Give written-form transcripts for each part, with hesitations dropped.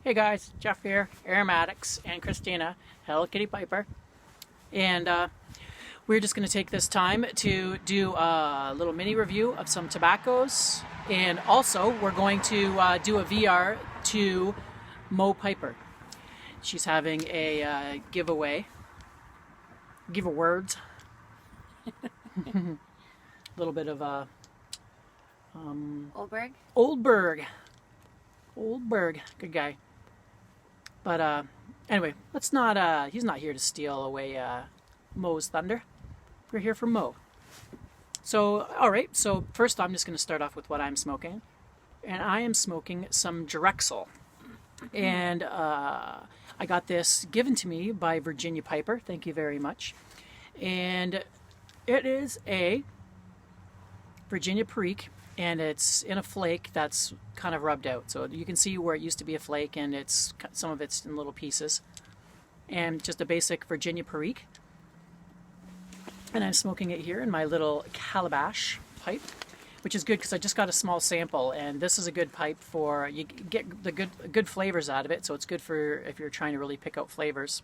Hey guys, Jeff here, Aromatics, and Christina, Hello Kitty Piper. And we're just going to take this time to do a little mini review of some tobaccos. And also, we're going to do a VR to Mo Piper. She's having a giveaway. Give a words. A little bit of Oldberg. Oldberg, good guy. But anyway, let's not. He's not here to steal away Mo's thunder. We're here for Mo. So, all right. So first, I'm just going to start off with what I'm smoking, and I am smoking some Drexel, and I got this given to me by Virginia Piper. Thank you very much. And it is a Virginia Perique. And it's in a flake that's kind of rubbed out. So you can see where it used to be a flake, and it's some of it's in little pieces. And just a basic Virginia Perique. And I'm smoking it here in my little calabash pipe, which is good because I just got a small sample. And this is a good pipe for, you get the good flavors out of it. So it's good for if you're trying to really pick out flavors.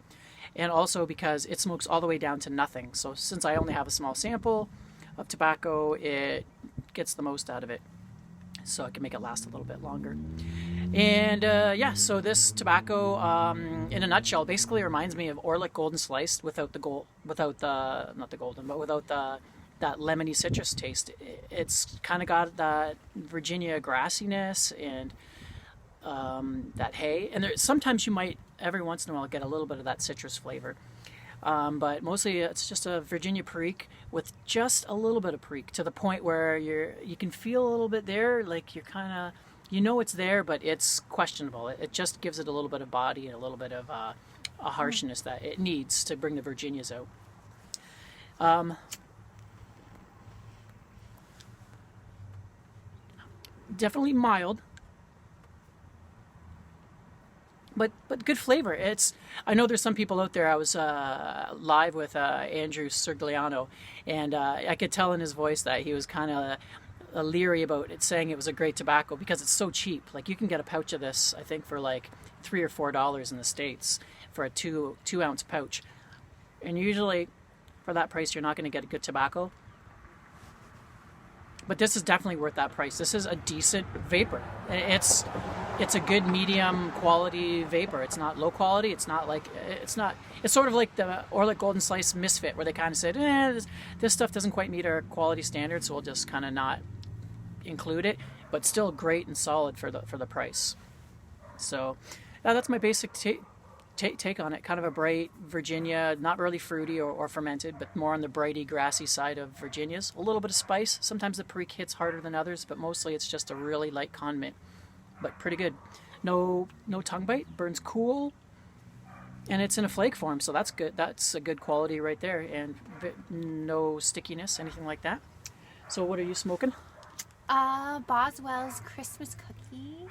And also because it smokes all the way down to nothing. So since I only have a small sample of tobacco, it gets the most out of it, so I can make it last a little bit longer. And yeah, so this tobacco, in a nutshell, basically reminds me of Orlik Golden Sliced without the not the golden, but without that lemony citrus taste. It's kind of got that Virginia grassiness and that hay, and sometimes you might every once in a while get a little bit of that citrus flavor. But mostly it's just a Virginia Perique with just a little bit of Perique, to the point where you can feel a little bit there, like you're kind of, you know it's there, but it's questionable. It just gives it a little bit of body and a little bit of a harshness that it needs to bring the Virginias out. Definitely mild. But good flavor. I know there's some people out there. I was live with Andrew Sergliano, and I could tell in his voice that he was kind of leery about it, saying it was a great tobacco because it's so cheap. Like, you can get a pouch of this, I think, for like $3 or $4 in the States for a 2-ounce pouch, and usually for that price you're not going to get a good tobacco. But this is definitely worth that price. This is a decent vapor. It's a good medium quality vapor. It's not low quality. It's sort of like the Orlik Golden Slice Misfit, where they kind of said, this stuff doesn't quite meet our quality standards, so we'll just kind of not include it. But still great and solid for the price. So that's my basic take on it. Kind of a bright Virginia, not really fruity or fermented, but more on the brighty, grassy side of Virginias. A little bit of spice. Sometimes the Perique hits harder than others, but mostly it's just a really light condiment. But pretty good. No tongue bite. Burns cool. And it's in a flake form, so that's good. That's a good quality right there. And no stickiness, anything like that. So what are you smoking? Boswell's Christmas cookie.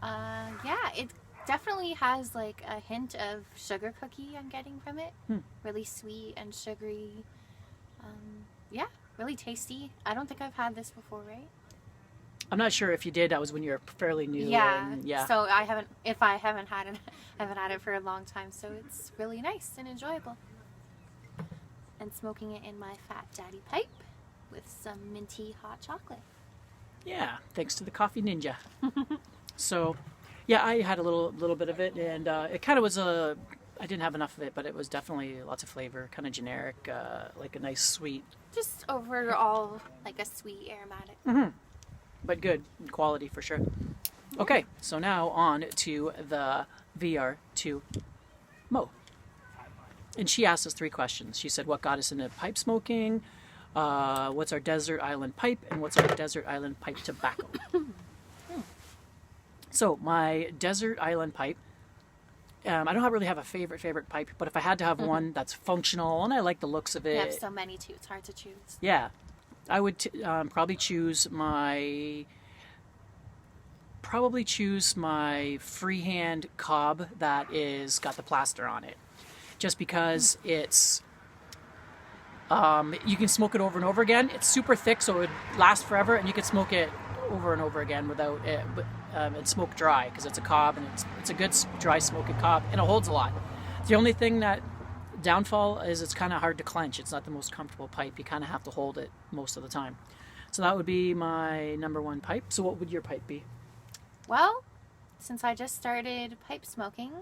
Yeah, it definitely has like a hint of sugar cookie I'm getting from it. Really sweet and sugary. Yeah, really tasty. I don't think I've had this before, right? I'm not sure if you did. That was when you were fairly new. Yeah. Yeah. So I haven't had it, I haven't had it for a long time. So it's really nice and enjoyable. And smoking it in my Fat Daddy pipe with some minty hot chocolate. Yeah. Thanks to the Coffee Ninja. So, yeah, I had a little bit of it, and it kind of was I didn't have enough of it, but it was definitely lots of flavor, kind of generic, like a nice sweet. Just overall like a sweet aromatic. Mm-hmm. But good quality for sure. Okay, so now on to the VR2 Mo. And she asked us 3 questions. She said, what got us into pipe smoking? What's our desert island pipe? And what's our desert island pipe tobacco? So my desert island pipe, I don't really have a favorite pipe, but if I had to have one that's functional and I like the looks of it. You have so many too, it's hard to choose. Yeah. I would probably choose my freehand cob that is got the plaster on it, just because it's you can smoke it over and over again. It's super thick, so it would last forever, and you could smoke it over and over again without it. But and smoke dry because it's a cob and it's a good dry smoky cob and it holds a lot. The only thing that downfall is it's kind of hard to clench. It's not the most comfortable pipe. You kind of have to hold it most of the time. So that would be my number one pipe. So what would your pipe be? Well, since I just started pipe smoking,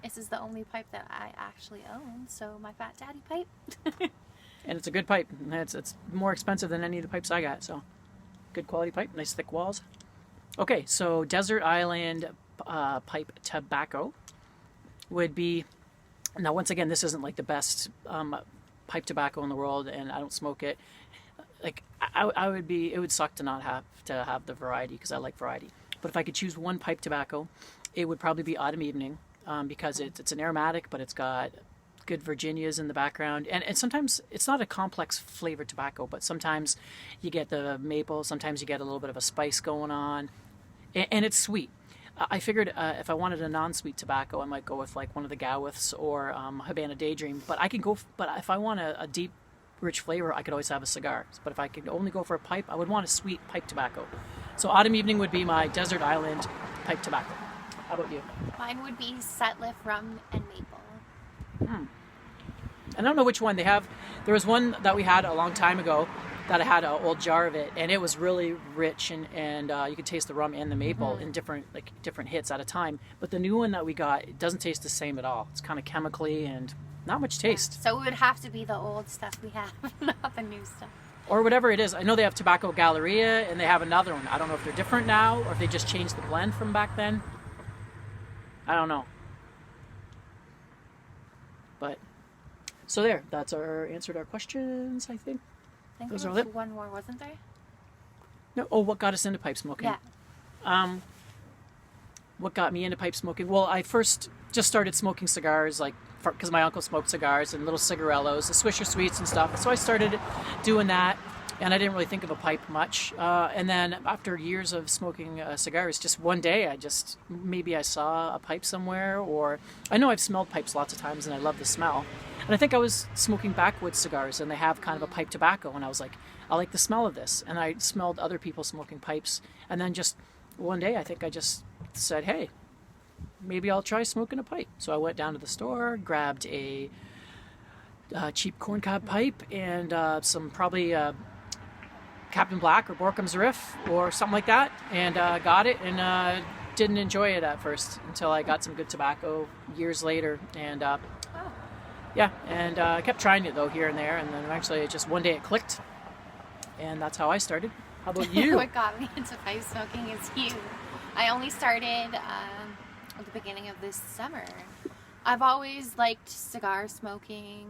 this is the only pipe that I actually own. So my Fat Daddy pipe. And it's a good pipe. It's more expensive than any of the pipes I got. So good quality pipe, nice thick walls. Okay, so Desert Island pipe tobacco would be. Now, once again, this isn't like the best pipe tobacco in the world, and I don't smoke it. Like I would be, it would suck to not have the variety because I like variety. But if I could choose one pipe tobacco, it would probably be Autumn Evening because it's an aromatic, but it's got good Virginias in the background, and sometimes it's not a complex flavored tobacco, but sometimes you get the maple, sometimes you get a little bit of a spice going on, and it's sweet. I figured if I wanted a non-sweet tobacco, I might go with like one of the Gowiths or Habana Daydream. But I can go. But if I want a deep, rich flavor, I could always have a cigar. But if I could only go for a pipe, I would want a sweet pipe tobacco. So Autumn Evening would be my Desert Island pipe tobacco. How about you? Mine would be Setliff Rum and Maple. I don't know which one they have. There was one that we had a long time ago that I had an old jar of it, and it was really rich, and you could taste the rum and the maple in different hits at a time. But the new one that we got, it doesn't taste the same at all. It's kind of chemically and not much taste. So it would have to be the old stuff we have, not the new stuff. Or whatever it is. I know they have Tobacco Galleria, and they have another one. I don't know if they're different now, or if they just changed the blend from back then. I don't know. But, so there. That's answered our questions, I think. I think Those there are was lit. one more, wasn't there? No. Oh, what got us into pipe smoking? Yeah. What got me into pipe smoking? Well, I first just started smoking cigars, like, because my uncle smoked cigars and little cigarellos, the Swisher Sweets and stuff. So I started doing that, and I didn't really think of a pipe much. And then after years of smoking cigars, just one day maybe I saw a pipe somewhere, or I know I've smelled pipes lots of times and I love the smell. And I think I was smoking backwoods cigars, and they have kind of a pipe tobacco, and I was like, I like the smell of this. And I smelled other people smoking pipes, and then just one day I think I just said, hey, maybe I'll try smoking a pipe. So I went down to the store, grabbed a cheap corncob pipe and some probably Captain Black or Borkham's Riff or something like that, and got it, and didn't enjoy it at first until I got some good tobacco years later, and yeah, and I kept trying it though here and there, and then eventually one day it clicked, and that's how I started. How about you? What got me into pipe smoking is you. I only started at the beginning of this summer. I've always liked cigar smoking,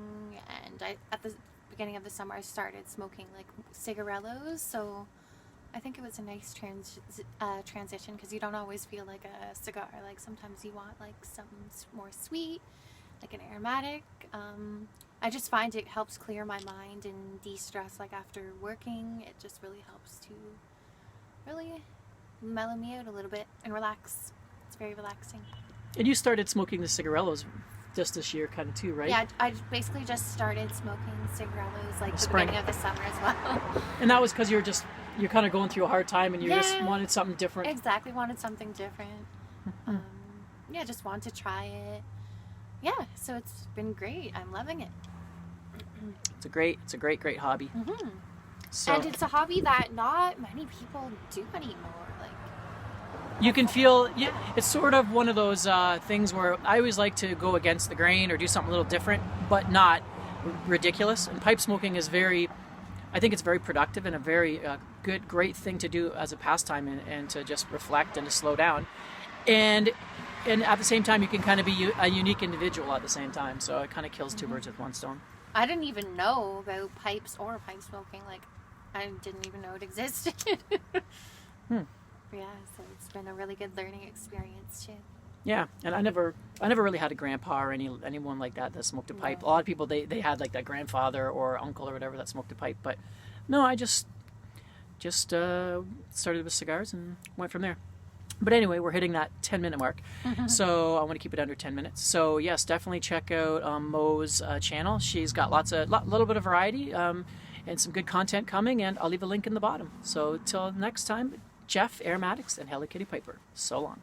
and at the beginning of the summer I started smoking like cigarellos, so I think it was a nice transition because you don't always feel like a cigar. Like sometimes you want like something more sweet, like an aromatic. I just find it helps clear my mind and de-stress. Like after working, it just really helps to really mellow me out a little bit and relax. It's very relaxing. And you started smoking the cigarellos just this year kind of too, right? Yeah, I basically just started smoking cigarellos like the spring. beginning of the summer as well. And that was because you're kind of going through a hard time, and you just wanted something different. Exactly, wanted something different. Yeah, just wanted to try it. Yeah, so it's been great. I'm loving it. It's a great hobby. Mm-hmm. So, and it's a hobby that not many people do anymore. Like you can feel, it's sort of one of those things where I always like to go against the grain or do something a little different, but not ridiculous. And pipe smoking is I think it's very productive and a very great thing to do as a pastime, and to just reflect and to slow down. And at the same time, you can kind of be a unique individual at the same time. So it kind of kills two birds with one stone. I didn't even know about pipes or pipe smoking. Like, I didn't even know it existed. Yeah, so it's been a really good learning experience too. Yeah, and I never really had a grandpa or anyone like that smoked a pipe. No. A lot of people they had like that grandfather or uncle or whatever that smoked a pipe, but no, I just started with cigars and went from there. But anyway, we're hitting that 10-minute mark, so I want to keep it under 10 minutes. So yes, definitely check out Mo's channel. She's got little bit of variety and some good content coming, and I'll leave a link in the bottom. So till next time, Jeff, Aromatics, and Hello Kitty Piper. So long.